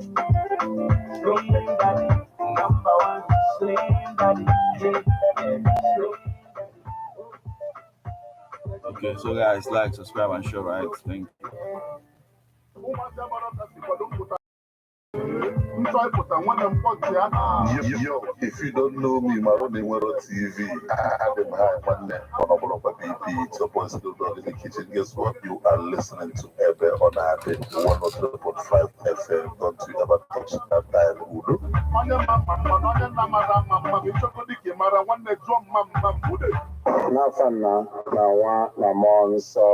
Slim daddy, number one. Slim daddy, Okay, so guys, like, subscribe, and share, right? Thank you. Yo, if you don't know me, my own TV, I have them high one net on a BP, it's a boys do dog in the kitchen. Guess what? You are listening to Ebe on Ade 103.5 FM. Don't you ever touch that dial, Udo? Nafana na monso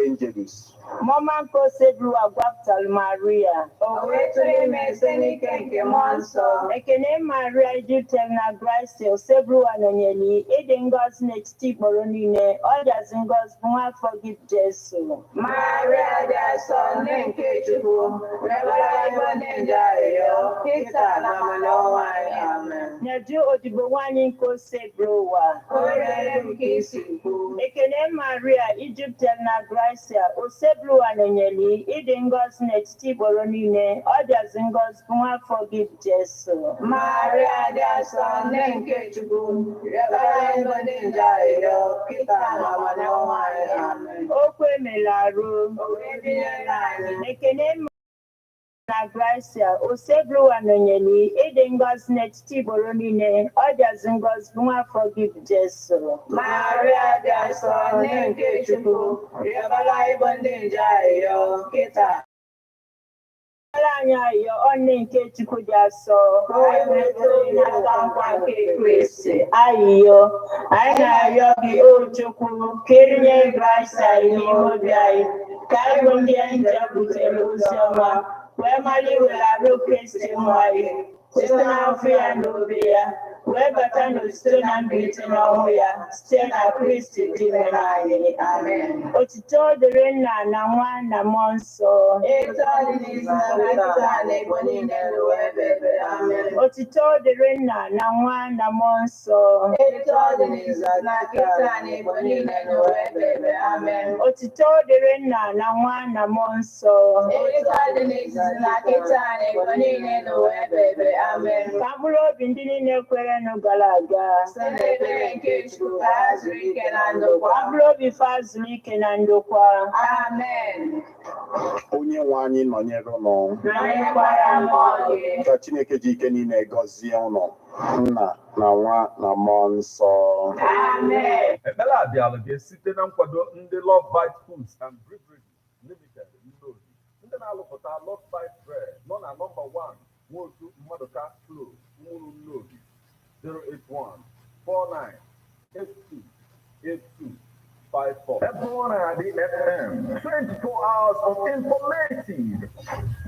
angels. Mama ko sebru agwaptal Maria. Owetri meseni kenke monso. Ekene Maria jutel na Christ sebru anonyeli. Eden God's next tip moronine. Others in God's bunga forgive Jesu. Maria da son nenke chuku. Rebala ibonenja yo. Kita na manowa amen. Nadu odibo wani ko sebru wa. Ore mkisi ku. Ekene Maria jutel na Christ sebru anonyeli. Eden God's next tip moronine. Others in God's bunga forgive Jesu. Maria da son nenke chuku. Rebala ibonenja yo. Kita na manowa amen. Okwe melaru. Ekene na Gracia, Osebru anonyeli, Eden God's next tiboronine, others in God's bunga forgive Jesu. Maria da son nenke chuku. Rebala ibonenja yo. Kita Anya yo onne nke Chukwu dị asọ. Ayiyo, anyị na-arịọ gị o Chukwu, kerinye Gracia n'ime obi anyị, ka anyị bụ ndị anyị butere ozi ọma, wee mara iwegharụ Kristi nwanyị, site n'afọ ya na obi ya, wee bata n'osite na mbilite n'ọnwụ ya, site na Kristi dị mere anyị. Amen. Otito dịrị Nna na Nwa na Mmụọ Nsọ. Otito dịrị Nna na Nwa na Mmụọ Nsọ. Otito dịrị Nna na Nwa na Mmụọ Nsọ. Ka mkpụrụ obi ndị niile kwerenụ gara aga. Ka mkpụrụ obi fa zuru ike na ndokwa. Amen. Onye nwe anyị nọnyere ụnụ. Ka Chineke ji ike niile gọzie ụnụ. Nna na Nwa na Mmụọ Nsọ. Amen. Ekpere a bịara gị site na nkwado ndị Love Bite Foods and Breweries Limited Nnobi. Ndị na-alụpụta Love Bite Bread nọ na nọmba 1 Nwotu Mmadụka Close, Nwuru Nnobi, 081-49-82-82-54. Everyone at the FM, 24 hours of informative,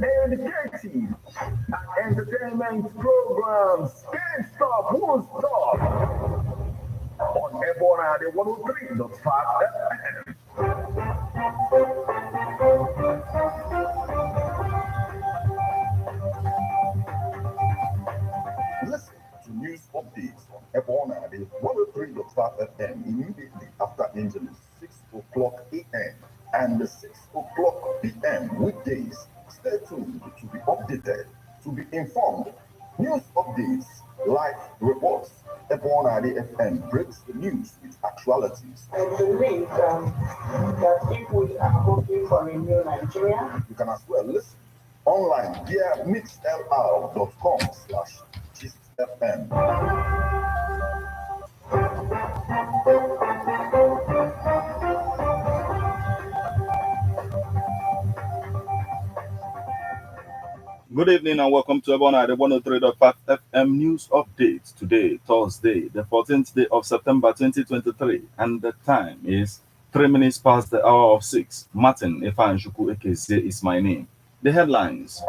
educative, and entertainment programs. Can't stop, won't stop. On Ebon at the 103.5 FM. Listen to news updates Ebon at the 103.5 FM immediately after Angeles, 6 o'clock a.m. and 6 o'clock p.m. weekdays. Stay tuned to be updated, to be informed. News updates, live reports. Ebon at the FM breaks the news with actualities. I believe that if we are hoping for a new Nigeria, You can as well listen online via mixlr.com/GistFM. Good evening and welcome to Ebona, the 103.5 FM News Update. Today, Thursday, the 14th day of September 2023, and the time is 3 minutes past the hour of 6. Martin Efanjuku Ekeze is my name. The headlines.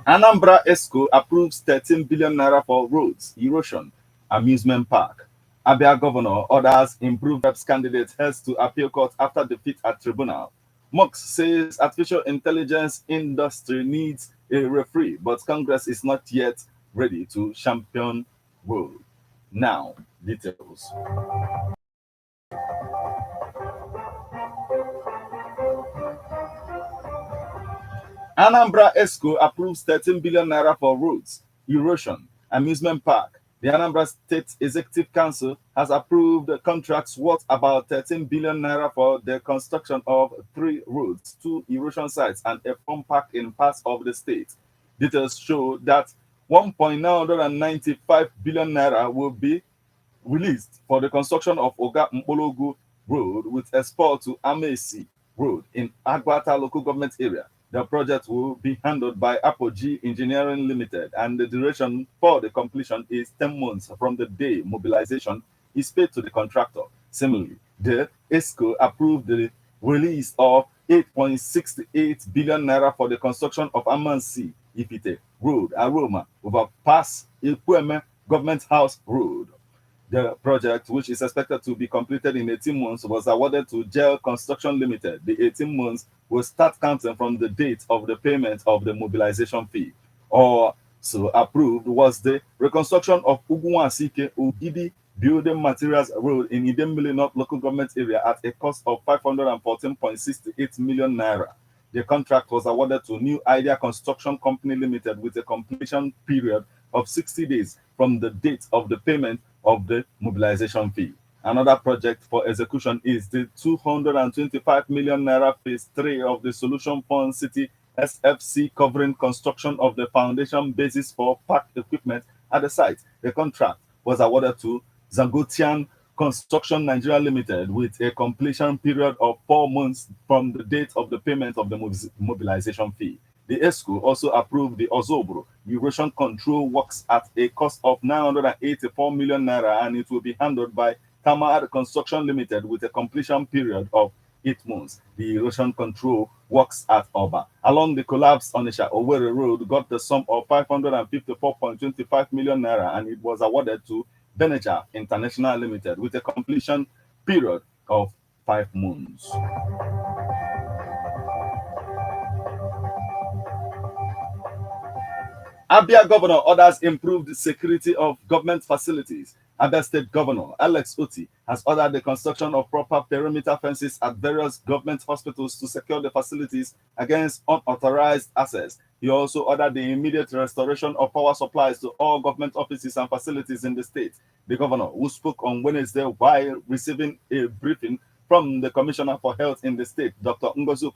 Anambra ESCO approves 13 billion naira for roads, erosion, amusement park. Abia governor orders improved reps candidate heads to appeal court after defeat at tribunal. Mox says artificial intelligence industry needs a referee, but Congress is not yet ready to champion role. Now, details. Anambra ESCO approves 13 billion naira for roads, erosion, amusement park. The Anambra State Executive Council has approved contracts worth about 13 billion naira for the construction of 3 roads, 2 erosion sites, and a fun park in parts of the state. Details show that 1.995 billion naira will be released for the construction of Oga Mpologu Road with a spur to Amesi Road in Agbata local government area. The project will be handled by Apogee Engineering Limited, and the duration for the completion is 10 months from the day mobilization is paid to the contractor. Similarly, the ESCO approved the release of 8.68 billion naira for the construction of Amansi Ifite Road, Aroma, overpass Ikweme Government House Road. The project, which is expected to be completed in 18 months, was awarded to GEL Construction Limited. The 18 months will start counting from the date of the payment of the mobilization fee. Also approved was the reconstruction of Uguansike Ugidi Building Materials Road in Idembili North Local Government Area at a cost of 514.68 million naira. The contract was awarded to New Idea Construction Company Limited with a completion period of 60 days from the date of the payment of the mobilization fee. Another project for execution is the 225 million naira phase 3 of the Solution Fund City SFC covering construction of the foundation basis for park equipment at the site. The contract was awarded to Zangotian Construction Nigeria Limited with a completion period of 4 months from the date of the payment of the mobilization fee. The ESCO also approved the Ozobro erosion control works at a cost of 984 million naira, and it will be handled by Tamar Construction Limited with a completion period of 8 months. The erosion control works at Oba along the collapsed Onisha Owerri Road got the sum of 554.25 million naira, and it was awarded to Beneja International Limited with a completion period of 5 months. Abia Governor orders improved security of government facilities. Abia State Governor Alex Oti has ordered the construction of proper perimeter fences at various government hospitals to secure the facilities against unauthorized access. He also ordered the immediate restoration of power supplies to all government offices and facilities in the state. The governor, who spoke on Wednesday while receiving a briefing from the Commissioner for Health in the state, Dr. Ngozi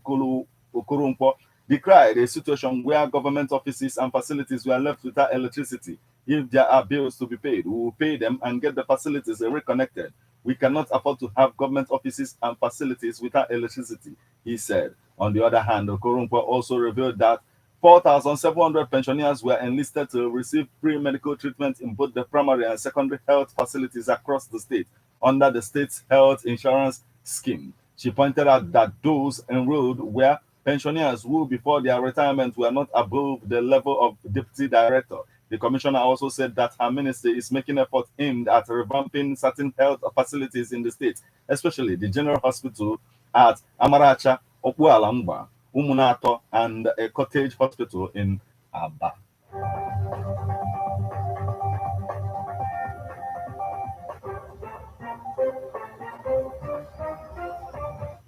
Okorunkwo, decried a situation where government offices and facilities were left without electricity. If there are bills to be paid, we will pay them and get the facilities reconnected. We cannot afford to have government offices and facilities without electricity, he said. On the other hand, Okorunkwo also revealed that 4,700 pensioners were enlisted to receive free medical treatment in both the primary and secondary health facilities across the state under the state's health insurance scheme. She pointed out that those enrolled were pensioners who, before their retirement, were not above the level of deputy director. The commissioner also said that her ministry is making efforts aimed at revamping certain health facilities in the state, especially the general hospital at Amaracha, Okualamba, Umunato, and a cottage hospital in Aba.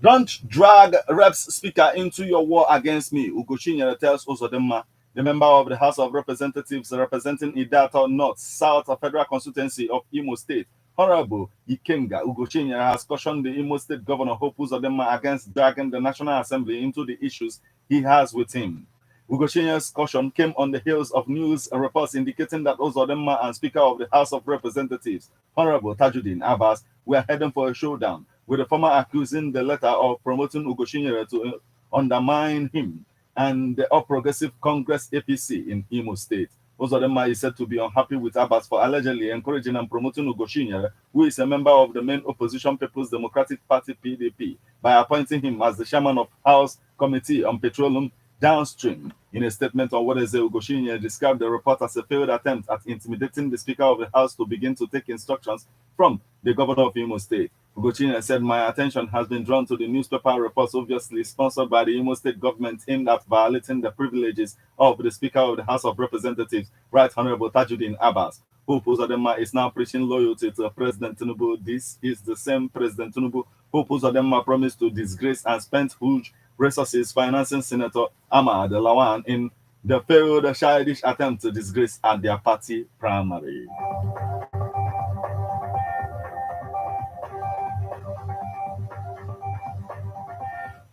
Don't drag Reps Speaker into your war against me, Ugochinyere tells Uzodinma, the member of the House of Representatives representing Idata North, South Federal Constituency of Imo State. Honorable Ikenga Ugochinyere has cautioned the Imo State Governor Hope Uzodinma against dragging the National Assembly into the issues he has with him. Ugoshinya's caution came on the heels of news reports indicating that Uzodinma and Speaker of the House of Representatives, Honorable Tajuddin Abbas, were heading for a showdown, with the former accusing the latter of promoting Ugoshinyere to undermine him and the All Progressive Congress APC in Imo State. Uzodinma is said to be unhappy with Abbas for allegedly encouraging and promoting Ugoshinyere, who is a member of the main opposition People's Democratic Party (PDP), by appointing him as the chairman of House Committee on Petroleum downstream. In a statement on Wednesday, Ugoshinyere described the report as a failed attempt at intimidating the Speaker of the House to begin to take instructions from the governor of Imo State. Ugoshinyere said, "My attention has been drawn to the newspaper reports obviously sponsored by the Imo State government aimed at violating the privileges of the Speaker of the House of Representatives, Right Honorable Tajuddin Abbas. Hope Uzodinma is now preaching loyalty to President Tinubu. This is the same President Tinubu Hope Uzodinma promised to disgrace and spent huge Resources financing Senator Ahmad Lawan in the failed childish attempt to disgrace at their party primary.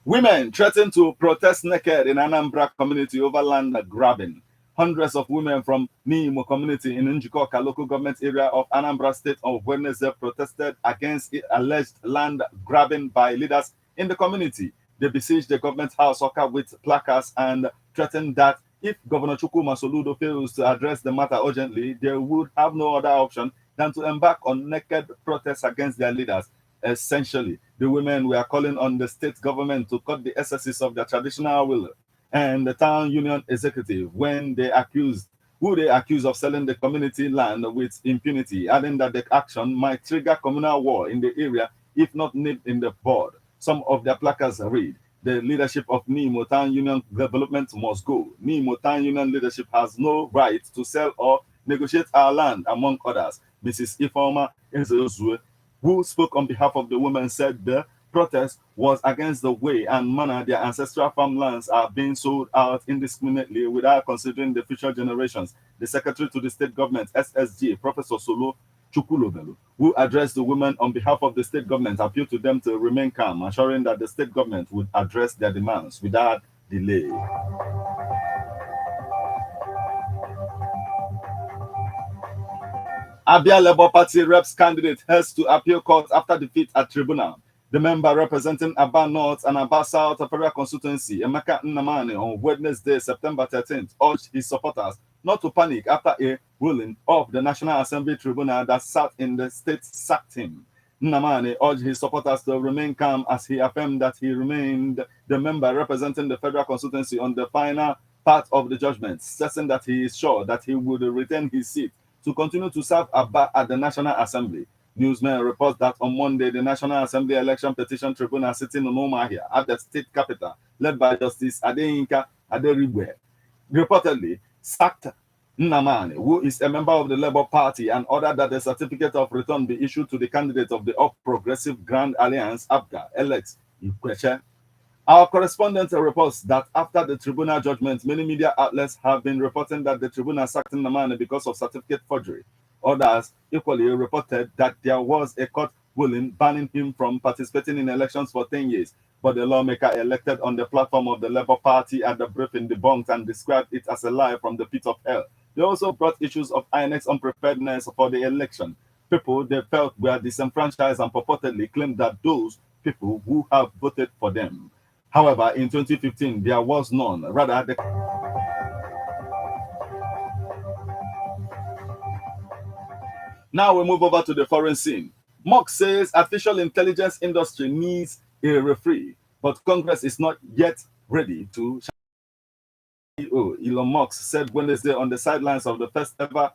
Women threaten to protest naked in Anambra community over land grabbing. Hundreds of women from Nimo community in Njikoka local government area of Anambra State on Wednesday protested against alleged land grabbing by leaders in the community. They besieged the government house Oka with placards and threatened that if Governor Chukwuma Soludo fails to address the matter urgently, they would have no other option than to embark on naked protests against their leaders. Essentially, the women were calling on the state government to cut the excesses of their traditional will and the town union executive who they accused of selling the community land with impunity, adding that the action might trigger communal war in the area if not nipped in the bud. Some of their placards read, "The leadership of Nimo Town Union Development must go. Nimo Town Union leadership has no right to sell or negotiate our land," among others. Mrs. Ifeoma Ezezue, who spoke on behalf of the women, said the protest was against the way and manner their ancestral farmlands are being sold out indiscriminately without considering the future generations. The secretary to the state government, SSG, Professor Solo Chukwulobelu, who addressed the women on behalf of the state government, appealed to them to remain calm, assuring that the state government would address their demands without delay. Abia Labour Party reps candidate heads to appeal court after defeat at tribunal. The member representing Aba North and Aba South Federal Constituency, Emeka Nnamani, on Wednesday, September 13th, urged his supporters not to panic after a ruling of the National Assembly Tribunal that sat in the state sacked him. Nnamani urged his supporters to remain calm as he affirmed that he remained the member representing the Federal Constituency on the final part of the judgment, stressing that he is sure that he would retain his seat to continue to serve Aba at the National Assembly. Newsmen report that on Monday, the National Assembly Election Petition Tribunal sitting in Umuahia at the state capital, led by Justice Adeyinka Aderibwe, reportedly sacked Nnamani, who is a member of the Labour Party, and ordered that the certificate of return be issued to the candidate of the All Progressive Grand Alliance, APGA, Alex Ikweche. Our correspondent reports that after the tribunal judgment, many media outlets have been reporting that the tribunal sacked Nnamani because of certificate forgery. Others equally reported that there was a court ruling banning him from participating in elections for 10 years, but the lawmaker elected on the platform of the Labour Party at the briefing debunked and described it as a lie from the pit of hell. They also brought issues of INEC's unpreparedness for the election. People they felt were disenfranchised and purportedly claimed that those people who have voted for them. However, in 2015, there was none. Rather, Now we move over to the foreign scene. Musk says artificial intelligence industry needs a referee, but Congress is not yet ready to. Elon Musk said Wednesday on the sidelines of the first ever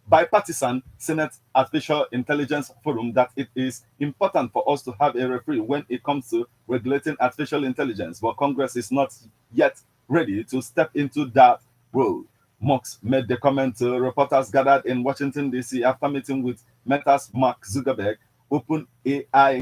bipartisan Senate Artificial Intelligence Forum that it is important for us to have a referee when it comes to regulating artificial intelligence, but Congress is not yet ready to step into that role. Musk made the comment to reporters gathered in Washington, D.C. after meeting with Meta's Mark Zuckerberg, OpenAI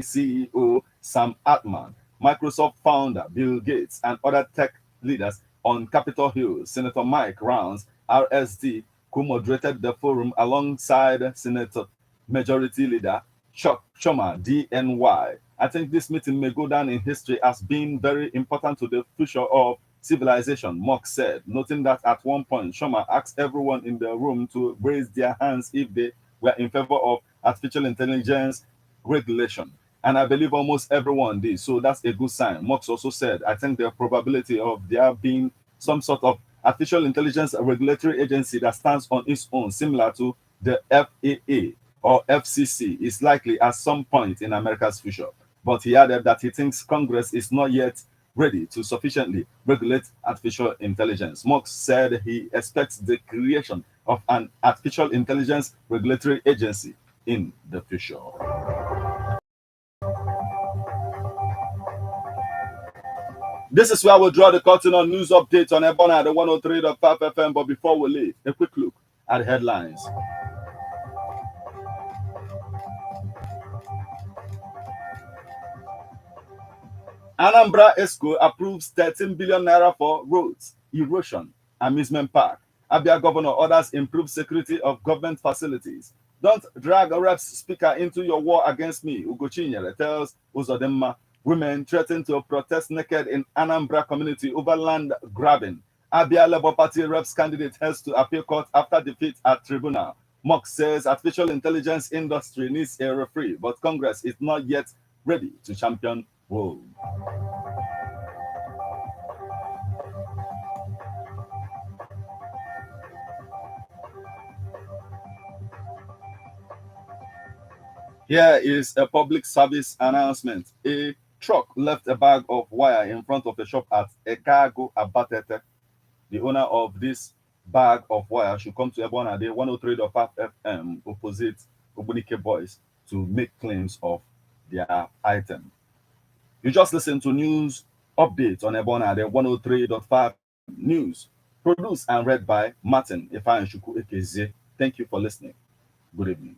CEO Sam Altman, Microsoft founder Bill Gates, and other tech leaders on Capitol Hill. Senator Mike Rounds, RSD, co-moderated the forum alongside Senator Majority Leader Chuck Schumer, DNY. I think this meeting may go down in history as being very important to the future of civilization, Musk said, noting that at one point, Schumer asked everyone in the room to raise their hands if they were in favor of artificial intelligence regulation. And I believe almost everyone did. So that's a good sign. Musk also said, I think the probability of there being some sort of artificial intelligence regulatory agency that stands on its own, similar to the FAA or FCC, is likely at some point in America's future. But he added that he thinks Congress is not yet ready to sufficiently regulate artificial intelligence. Musk said he expects the creation of an artificial intelligence regulatory agency in the future. This is where we'll draw the curtain on news updates on Ebona, the 103.5 FM. But before we leave, a quick look at headlines. Anambra ESCO approves 13 billion naira for roads, erosion, amusement park. Abia governor orders improved security of government facilities. Don't drag a reps speaker into your war against me, Ugochinyere tells Uzodemma. Women threaten to protest naked in Anambra community over land grabbing. Abia Labour Party reps candidate heads to appeal court after defeat at tribunal. Mock says artificial intelligence industry needs a referee, but Congress is not yet ready to champion woe. Here is a public service announcement. A truck left a bag of wire in front of the shop at Ekago Abatete. The owner of this bag of wire should come to Ebonade 103.5 FM opposite Obunike Boys to make claims of their item. You just listen to news updates on Ebonade 103.5 News, produced and read by Martin Ifan Shuku Ekeze. Thank you for listening. Good evening.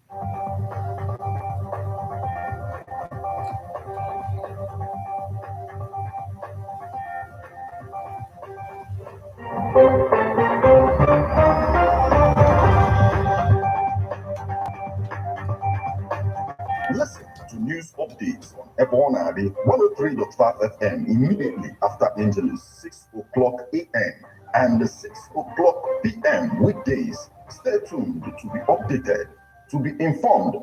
Listen to news updates on Ebonade 103.5 FM immediately after Angeles 6 o'clock a.m. and 6 o'clock p.m. weekdays. Stay tuned to be updated, to be informed.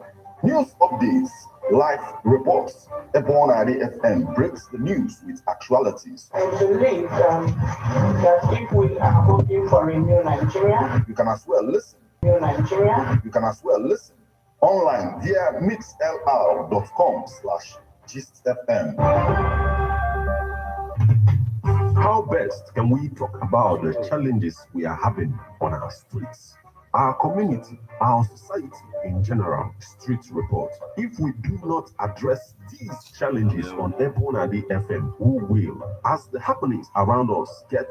News updates, live reports. Ebonade FM breaks the news with actualities. I believe that if we are hoping for a new Nigeria, You can as well listen. new Nigeria, You can as well listen online via mixlr.com/gistfm. How best can we talk about the challenges we are having on our streets, our community, our society in general? Street report. If we do not address these challenges on Ebonade FM, who will? As the happenings around us get